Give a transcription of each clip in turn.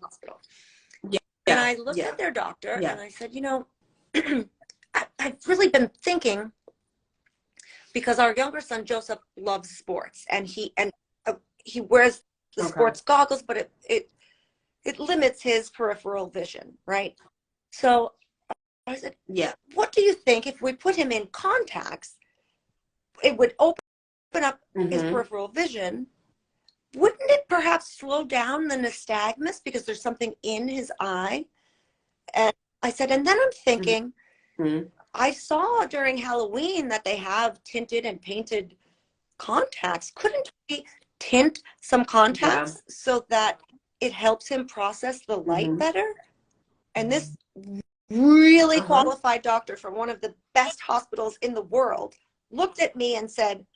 Hospital. Yeah. And I looked at their doctor and I said, you know, I've really been thinking, because our younger son Joseph loves sports, and he wears the sports goggles, but it limits his peripheral vision, right? So I said, what do you think if we put him in contacts, it would open up his peripheral vision? Wouldn't it perhaps slow down the nystagmus because there's something in his eye? And I said, and then I'm thinking, I saw during Halloween that they have tinted and painted contacts. Couldn't we tint some contacts so that it helps him process the light better? And this really qualified doctor from one of the best hospitals in the world looked at me and said,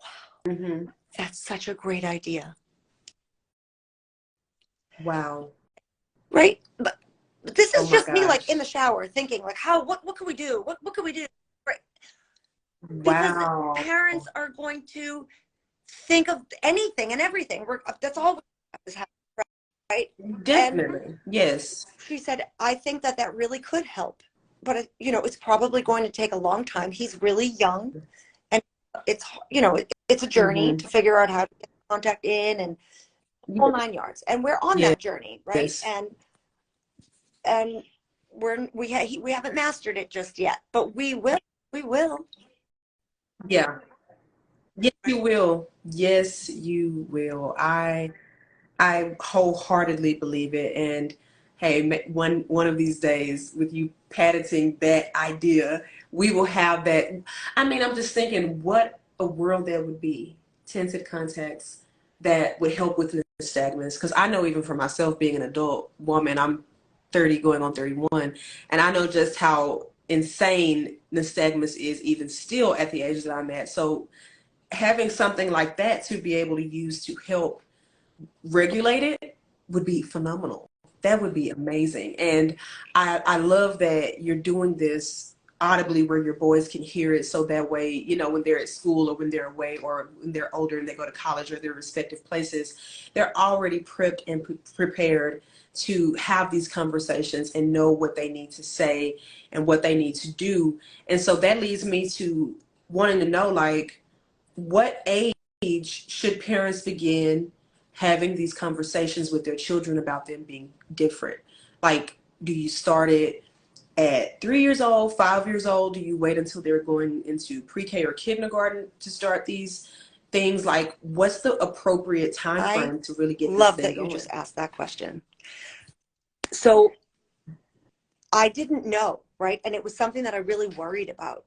wow, that's such a great idea. Wow. Right? But this is just me, like, in the shower thinking, like, what can we do? What can we do? Right? Because parents are going to think of anything and everything. That's all we have, right? Definitely. And yes. She said, I think that really could help. But, you know, it's probably going to take a long time. He's really young. And it's, you know, it's a journey to figure out how to get contact in and whole 9 yards. And we're on that journey, right? Yes. And we haven't mastered it just yet, but we will. We will. Yeah. Yes, you will. Yes, you will. I wholeheartedly believe it. And hey, one of these days, with you patenting that idea, we will have that. I mean, I'm just thinking what a world there would be. Tinted contacts that would help with nystagmus. Because I know, even for myself, being an adult woman, I'm 30 going on 31, and I know just how insane nystagmus is even still at the age that I'm at. So having something like that to be able to use to help regulate it would be phenomenal. That would be amazing. And I love that you're doing this audibly where your boys can hear it, so that way, you know, when they're at school or when they're away or when they're older and they go to college or their respective places, they're already prepped and prepared to have these conversations and know what they need to say and what they need to do. And so that leads me to wanting to know, like, what age should parents begin having these conversations with their children about them being different? Like, do you start it at 3 years old, 5 years old? Do you wait until they're going into pre-K or kindergarten to start these things? Like, what's the appropriate time frame to really get this thing going? I love that you just asked that question. So I didn't know, right? And it was something that I really worried about,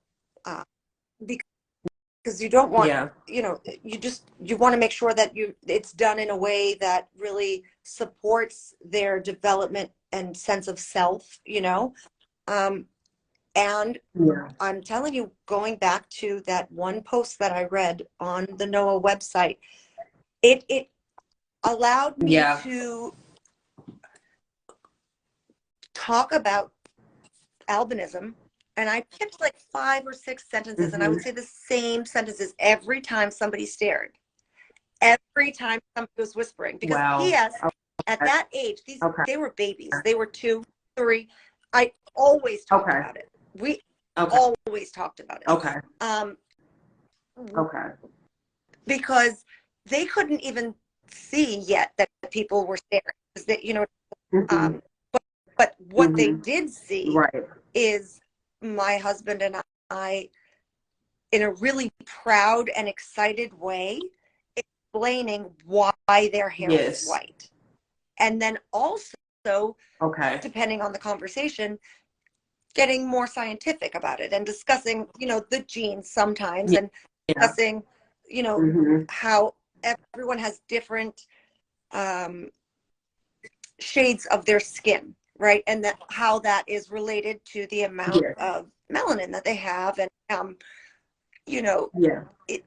because you don't want, you know, you want to make sure that it's done in a way that really supports their development and sense of self, you know. And I'm telling you, going back to that one post that I read on the NOAA website, it allowed me to talk about albinism. And I picked like 5 or 6 sentences, and I would say the same sentences every time somebody stared, every time somebody was whispering, because PS, at that age, they were babies. They were 2, 3. I always talked about it. We always talked about it. Because they couldn't even see yet that people were staring. That, you know, but what they did see is my husband and I, in a really proud and excited way, explaining why their hair was white. And then also, depending on the conversation, getting more scientific about it and discussing, you know, the genes sometimes, and discussing, you know, how everyone has different shades of their skin, right? And that how that is related to the amount of melanin that they have. And, you know, it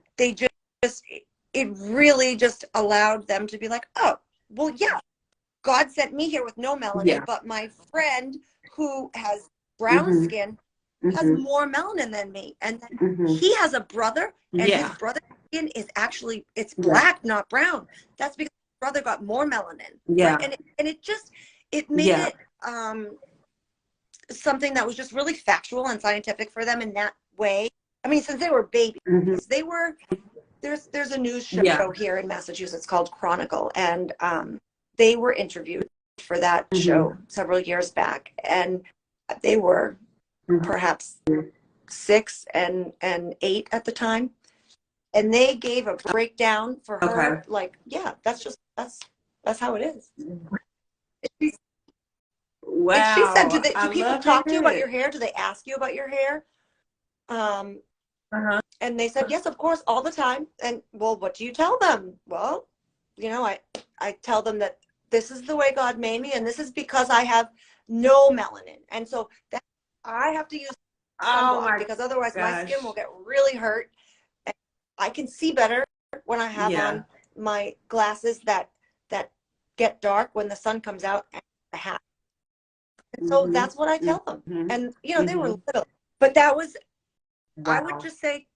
really just allowed them to be like, oh, well, God sent me here with no melanin, but my friend who has brown skin has more melanin than me. And then he has a brother, and his brother's skin is actually, it's black, not brown. That's because brother got more melanin. Yeah. Right? And it made it something that was just really factual and scientific for them in that way. I mean, since they were babies, there's a news show here in Massachusetts called Chronicle, and they were interviewed for that show several years back, and they were perhaps 6 and 8 at the time, and they gave a breakdown for her, like, yeah, that's how it is. Wow. And she said, do people talk to you about your hair? Do they ask you about your hair? And they said, yes, of course, all the time. And, well, what do you tell them? Well, you know, I tell them that this is the way God made me, and this is because I have no melanin. And so that I have to use sunblock because otherwise my skin will get really hurt. And I can see better when I have on my glasses that get dark when the sun comes out, and a hat. And so that's what I tell them. And, you know, they were little. But that was, I would just say,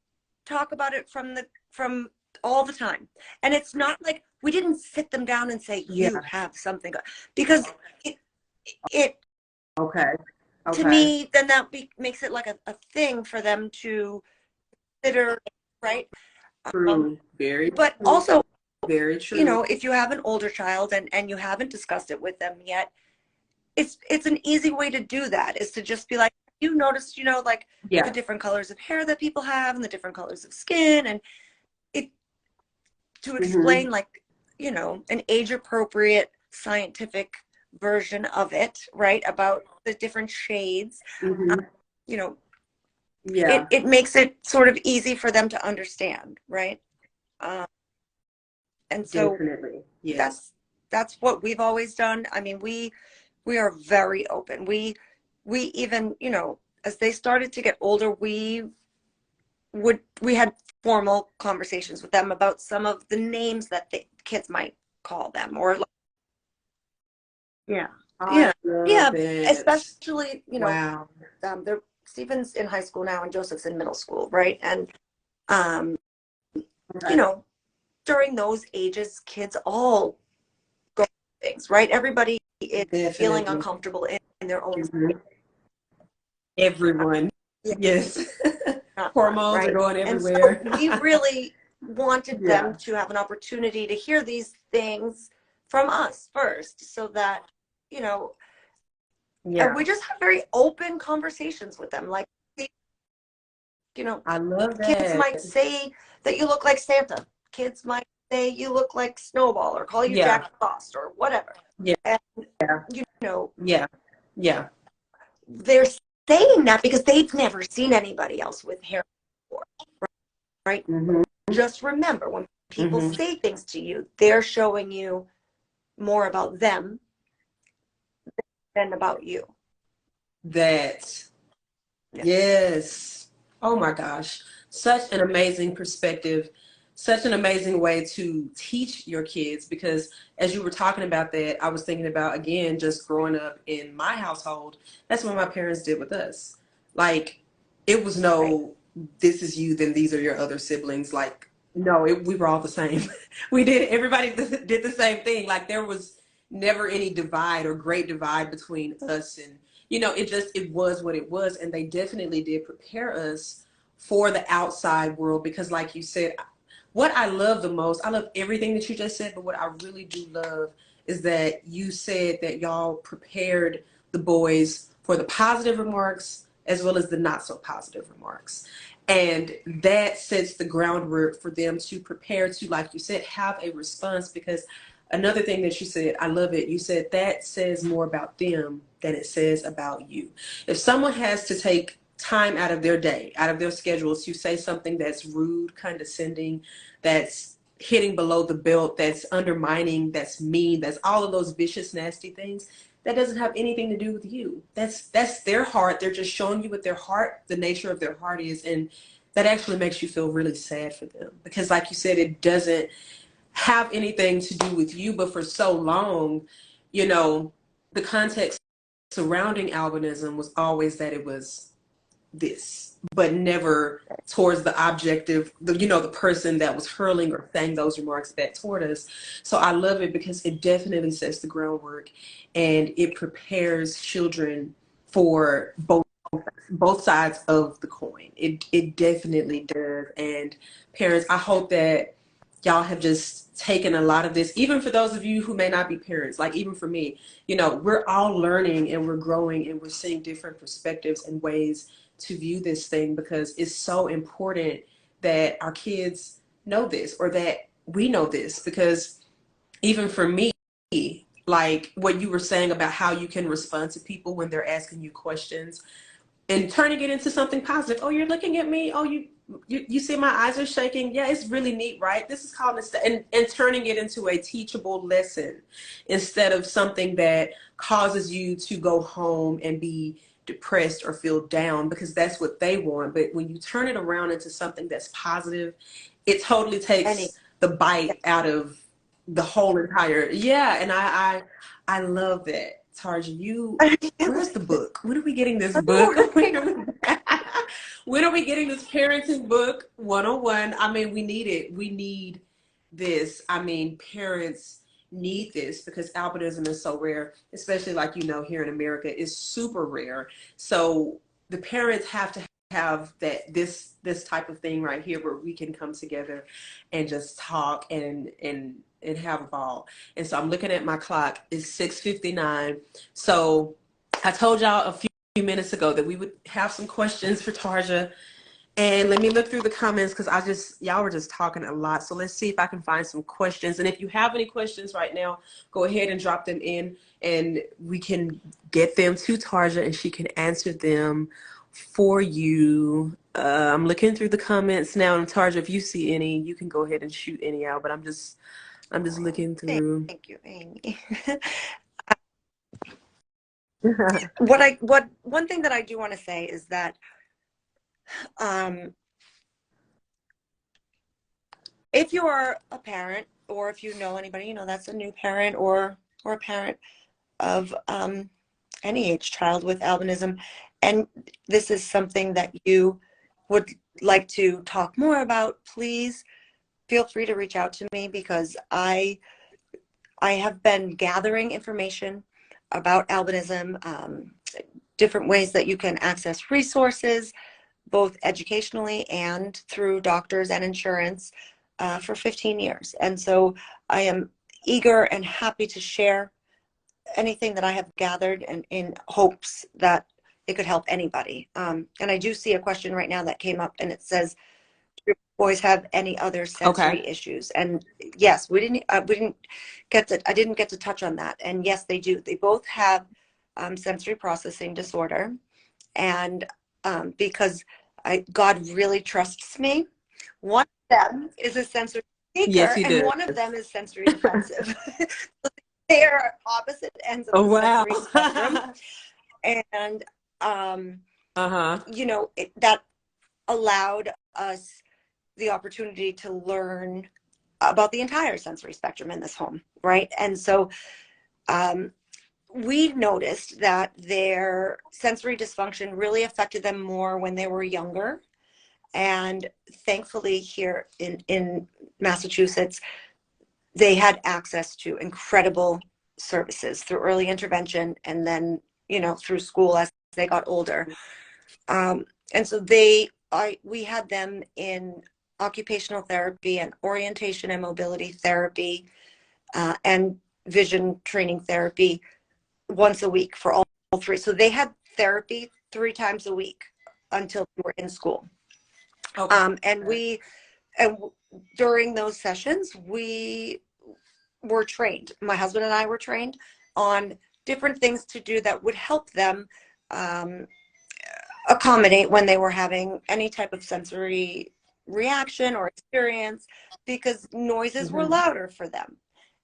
talk about it from all the time. And it's not like we didn't sit them down and say, you have something, because it to me, then that makes it like a thing for them to consider, right? Very but true. Also, very true. You know, if you have an older child and you haven't discussed it with them yet, it's an easy way to do that, is to just be like, you noticed, you know, like the different colors of hair that people have and the different colors of skin, and it to explain like, you know, an age appropriate scientific version of it, right, about the different shades. You know, it makes it sort of easy for them to understand, right? And so that's what we've always done. I mean, we are very open. We even, you know, as they started to get older, we had formal conversations with them about some of the names that the kids might call them, or like, especially, you know, they're Stephen's in high school now and Joseph's in middle school, right? And you know, during those ages, kids all go through things, right? Everybody is feeling uncomfortable in their own skin. Everyone. Yes. Hormones are going everywhere. And so we really wanted them to have an opportunity to hear these things from us first, so that, you know, and we just have very open conversations with them. Like, you know, I love that. Kids might say that you look like Santa. Kids might say you look like Snowball, or call you Jack Frost, or whatever. And, you know, they're saying that because they've never seen anybody else with hair before, right? Just remember, when people say things to you, they're showing you more about them than about you. Yes. Oh my gosh. Such an amazing perspective. Such an amazing way to teach your kids, because as you were talking about that, I was thinking about, again, just growing up in my household. That's what my parents did with us. Like, it was no, this is you, then these are your other siblings. Like, no, we were all the same. Everybody did the same thing. Like, there was never any divide or great divide between us. And, you know, it was what it was. And they definitely did prepare us for the outside world, because like you said, what I love the most, I love everything that you just said, but what I really do love is that you said that y'all prepared the boys for the positive remarks as well as the not so positive remarks. And that sets the groundwork for them to prepare to, like you said, have a response. Because another thing that you said, I love it. You said that says more about them than it says about you. If someone has to take time out of their day, out of their schedules, to say something that's rude, condescending, that's hitting below the belt, that's undermining, that's mean, that's all of those vicious, nasty things, that doesn't have anything to do with you. That's their heart. They're just showing you what their heart, the nature of their heart is. And that actually makes you feel really sad for them, because like you said, it doesn't have anything to do with you. But for so long, you know, the context surrounding albinism was always that it was this, but never towards the objective, the person that was hurling or saying those remarks back toward us. So I love it because it definitely sets the groundwork and it prepares children for both sides of the coin. It definitely does. And parents, I hope that y'all have just taken a lot of this, even for those of you who may not be parents, like even for me, we're all learning and we're growing and we're seeing different perspectives and ways to view this thing, because it's so important that our kids know this, or that we know this, because even for me, like what you were saying about how you can respond to people when they're asking you questions and turning it into something positive. Oh, you're looking at me. Oh, you see my eyes are shaking. Yeah, it's really neat, right? This is called and turning it into a teachable lesson instead of something that causes you to go home and be depressed or feel down, because that's what they want. But when you turn it around into something that's positive, it totally takes the bite out of the whole entire, and I love that. Tarsha, where's the book? When are we getting this book? When are we getting this parenting book 101? I mean, we need it. We need this. I mean, parents need this because albinism is so rare, especially like, here in America, is super rare. So the parents have to have this type of thing right here where we can come together and just talk and have a ball. And so I'm looking at my clock. It's 6:59. So I told y'all a few minutes ago that we would have some questions for Tarsha. And let me look through the comments, because y'all were just talking a lot. So let's see if I can find some questions. And if you have any questions right now, go ahead and drop them in and we can get them to Tarsha and she can answer them for you. I'm looking through the comments now, and Tarsha, if you see any, you can go ahead and shoot any out, but I'm just looking through. Thank you, Amy. One thing that I do want to say is that if you're a parent, or if you know anybody, that's a new parent or a parent of any age child with albinism, and this is something that you would like to talk more about, please feel free to reach out to me, because I have been gathering information about albinism, different ways that you can access resources, both educationally and through doctors and insurance, for 15 years. And so I am eager and happy to share anything that I have gathered, and in hopes that it could help anybody. And I do see a question right now that came up, and it says, do boys have any other sensory issues? And yes, I didn't get to touch on that. And yes, they do. They both have sensory processing disorder. And because God really trusts me, one of them is a sensory seeker, and one of them is sensory defensive. They are opposite ends of the sensory spectrum. And that allowed us the opportunity to learn about the entire sensory spectrum in this home, right? And so we noticed that their sensory dysfunction really affected them more when they were younger. And thankfully here in Massachusetts, they had access to incredible services through early intervention, and then, through school as they got older. And so we had them in occupational therapy and orientation and mobility therapy, and vision training therapy once a week for all three. So they had therapy 3 times a week until we were in school. And during those sessions, we were trained. My husband and I were trained on different things to do that would help them accommodate when they were having any type of sensory reaction or experience, because noises were louder for them.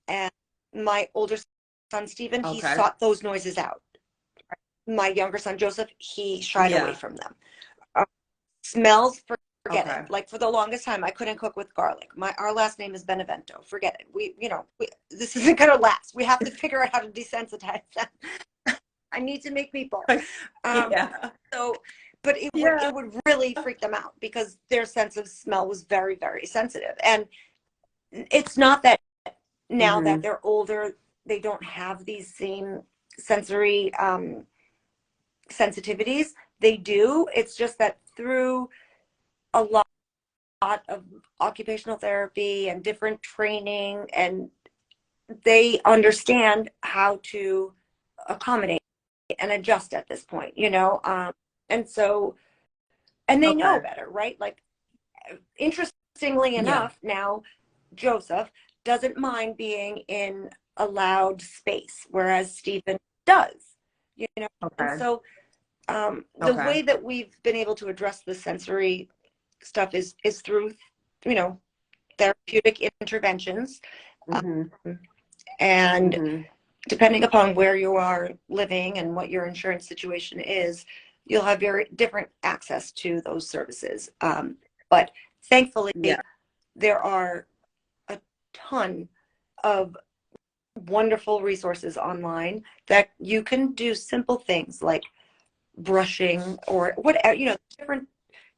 And my older son, Stephen, he sought those noises out. My younger son, Joseph, he shied away from them. Smells, forget it. Like, for the longest time, I couldn't cook with garlic. Our last name is Benevento. Forget it. This isn't going to last. We have to figure out how to desensitize them. I need to make meatballs. So but it would really freak them out because their sense of smell was very, very sensitive. And it's not that now that they're older, they don't have these same sensory sensitivities. They do. It's just that through a lot of occupational therapy and different training, and they understand how to accommodate and adjust at this point, you know? And so, and they know better, right? Like, interestingly enough, now Joseph doesn't mind being in a loud space, whereas Stephen does, you know? And so the way that we've been able to address the sensory stuff is through, you know, therapeutic interventions. And depending upon where you are living and what your insurance situation is, you'll have very different access to those services. But thankfully, there are a ton of wonderful resources online that you can do simple things like brushing or whatever, you know, different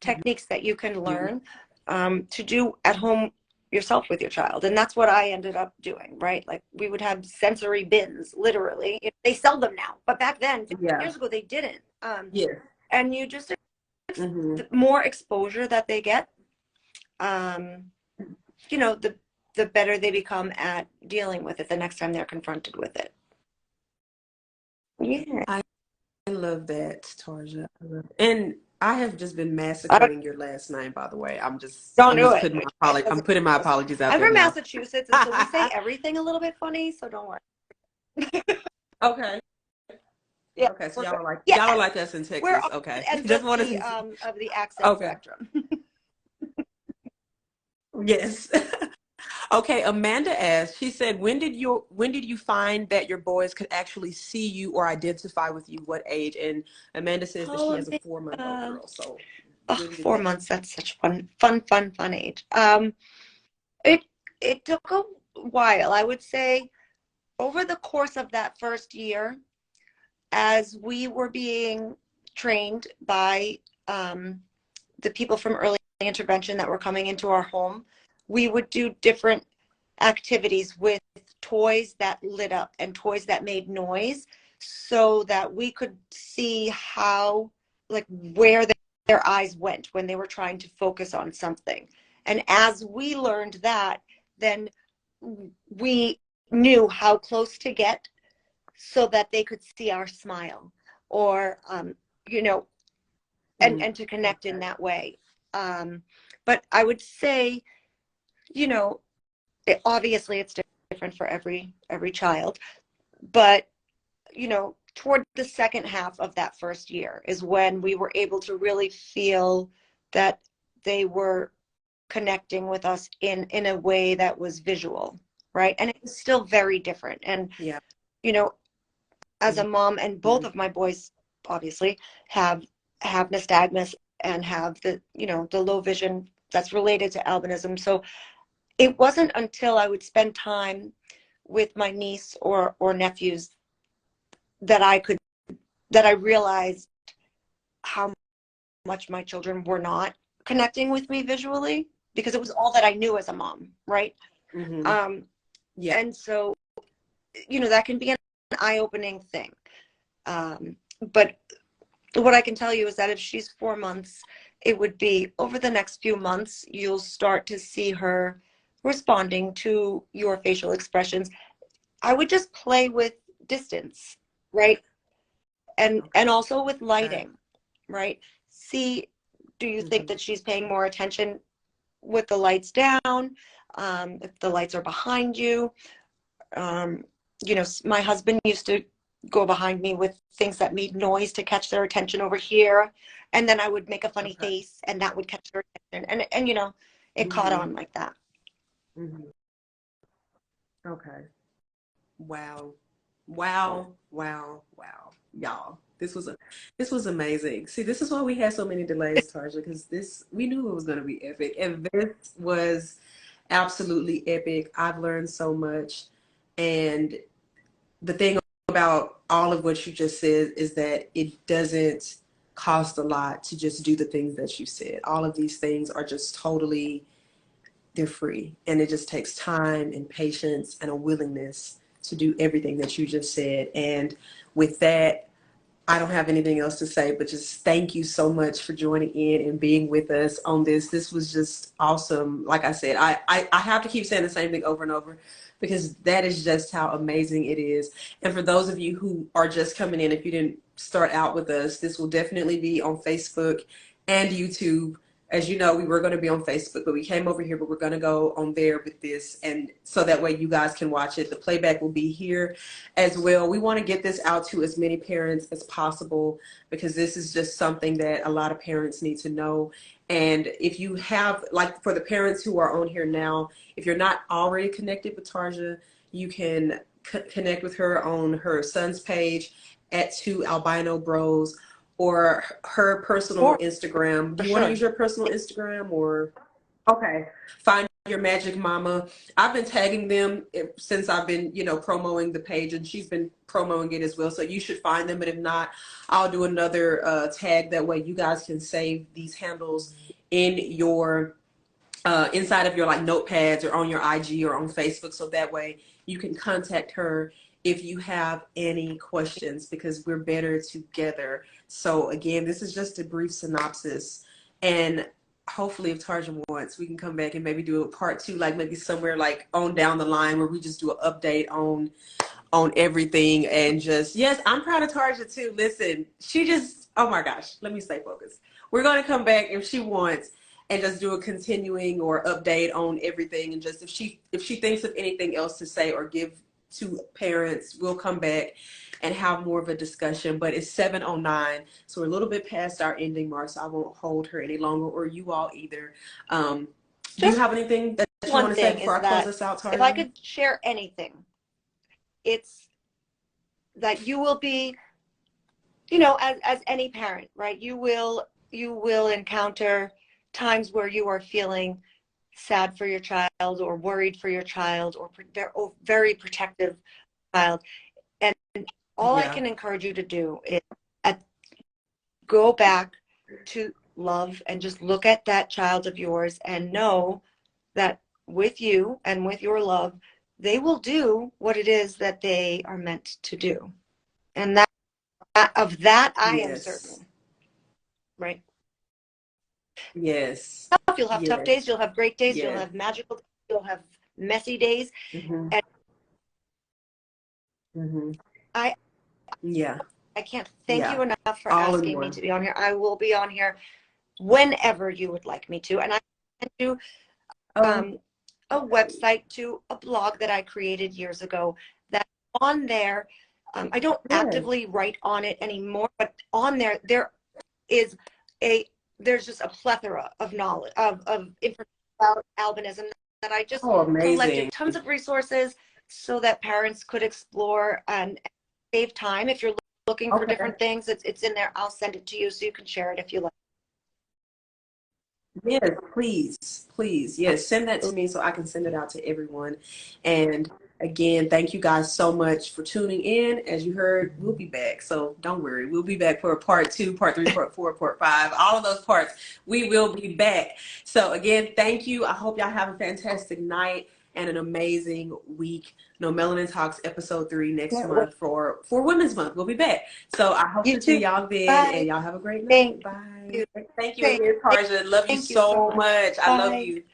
techniques that you can learn to do at home yourself with your child. And that's what I ended up doing, right? Like, we would have sensory bins, literally. They sell them now, but back then, 50 years ago, they didn't. And you just, the more exposure that they get, you know, the better they become at dealing with it the next time they're confronted with it. I love that, Tarsha. And I have just been massacring your last name, by the way. I'm putting my apologies out there. I'm from Massachusetts, and so we say everything a little bit funny, so don't worry. Okay. Yeah. Okay, so y'all are like us in Texas. We're okay. Just of the accent spectrum. Yes. Okay, Amanda asked, she said, when did you find that your boys could actually see you or identify with you? What age? And Amanda says that she has a 4-month-old girl. So 4 months, that's such fun age. It took a while. I would say over the course of that first year, as we were being trained by the people from early intervention that were coming into our home, we would do different activities with toys that lit up and toys that made noise so that we could see how, like, where their eyes went when they were trying to focus on something. And as we learned that, then we knew how close to get so that they could see our smile, or you know, and to connect in that way. But I would say, you know, obviously it's different for every child, but, you know, toward the second half of that first year is when we were able to really feel that they were connecting with us in a way that was visual, right? And it was still very different. And you know, as a mom, and both of my boys obviously have nystagmus and have the, you know, the low vision that's related to albinism. So it wasn't until I would spend time with my niece or nephews that I realized how much my children were not connecting with me visually, because it was all that I knew as a mom, right? And so, you know, that can be an eye-opening thing. But what I can tell you is that if she's 4 months, it would be over the next few months, you'll start to see her responding to your facial expressions. I would just play with distance, right? And also with lighting, right? See, do you think that she's paying more attention with the lights down? If the lights are behind you? You know, my husband used to go behind me with things that made noise to catch their attention over here. And then I would make a funny face and that would catch their attention. And you know, it caught on like that. Okay. Wow. Y'all, this was amazing. See, this is why we had so many delays, Tarsha, because we knew it was going to be epic. And this was absolutely epic. I've learned so much. And the thing about all of what you just said is that it doesn't cost a lot to just do the things that you said. All of these things are just totally, they're free. And it just takes time and patience and a willingness to do everything that you just said. And with that, I don't have anything else to say, but just thank you so much for joining in and being with us on this. This was just awesome. Like I said, I have to keep saying the same thing over and over because that is just how amazing it is. And for those of you who are just coming in, if you didn't start out with us, this will definitely be on Facebook and YouTube. As you know, we were going to be on Facebook, but we came over here, but we're going to go on there with this. And so that way you guys can watch it. The playback will be here as well. We want to get this out to as many parents as possible because this is just something that a lot of parents need to know. And if you have, like for the parents who are on here now, if you're not already connected with Tarsha, you can connect with her on her son's page at Two Albino Bros, or her personal Instagram. Do you want to use your personal Instagram or? Okay. Find Your Magic Mama. I've been tagging them since I've been, promoting the page, and she's been promoting it as well. So you should find them. But if not, I'll do another tag. That way you guys can save these handles in your inside of your like notepads or on your IG or on Facebook. So that way you can contact her if you have any questions, because we're better together. So again, this is just a brief synopsis, and hopefully if Tarsha wants, we can come back and maybe do a part 2, like maybe somewhere like on down the line where we just do an update on everything. And just, yes, I'm proud of Tarsha too. Listen, she just, oh my gosh, let me stay focused. We're going to come back if she wants and just do a continuing or update on everything. And just if she thinks of anything else to say or give to parents, we'll come back and have more of a discussion. But it's 7:09, so we're a little bit past our ending mark, so I won't hold her any longer, or you all either. Do you have anything that you want to say before I close this out, Tarsha? If I could share anything, it's that you will be, as any parent, right? You will encounter times where you are feeling sad for your child or worried for your child or very protective child. And all I can encourage you to do is go back to love and just look at that child of yours and know that with you and with your love, they will do what it is that they are meant to do. And that I am certain. Right? Yes. You'll have tough days, you'll have great days, you'll have magical days, you'll have messy days. And I can't thank you enough for asking me to be on here. I will be on here whenever you would like me to. And I can do a website to a blog that I created years ago that on there, I don't actively write on it anymore, but on there, there's just a plethora of knowledge, of information about albinism that I just collected tons of resources so that parents could explore and save time. If you're looking for different things, it's in there. I'll send it to you so you can share it if you like. Yes, please. Yes, send that to me so I can send it out to everyone. And again, thank you guys so much for tuning in. As you heard, we'll be back. So don't worry. We'll be back for part 2, part 3, part 4, part 5. All of those parts, we will be back. So again, thank you. I hope y'all have a fantastic night and an amazing week. Melanin Talks episode 3 next month for Women's Month. We'll be back. So I hope to see y'all then. And y'all have a great night. Bye. Thank you again, Tarsha. Love you so much. I love you.